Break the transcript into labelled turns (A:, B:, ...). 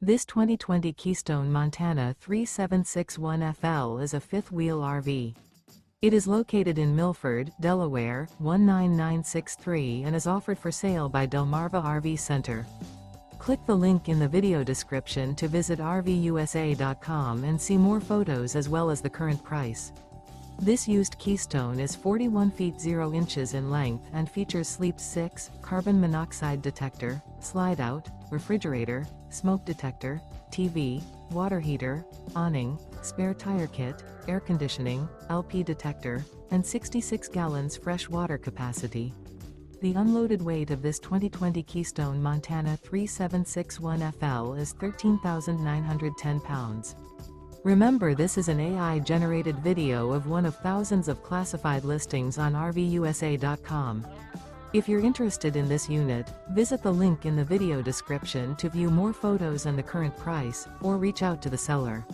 A: This 2020 Keystone Montana 3761FL is a fifth-wheel RV. It is located in Milford, Delaware, 19963 and is offered for sale by Delmarva RV Center. Click the link in the video description to visit RVUSA.com and see more photos as well as the current price. This used Keystone is 41 feet 0 inches in length and features Sleep 6, carbon monoxide detector, slide-out, refrigerator, smoke detector, TV, water heater, awning, spare tire kit, air conditioning, LP detector, and 66 gallons fresh water capacity. The unloaded weight of this 2020 Keystone Montana 3761FL is 13,910 pounds. Remember, this is an AI-generated video of one of thousands of classified listings on RVUSA.com. If you're interested in this unit, visit the link in the video description to view more photos and the current price, or reach out to the seller.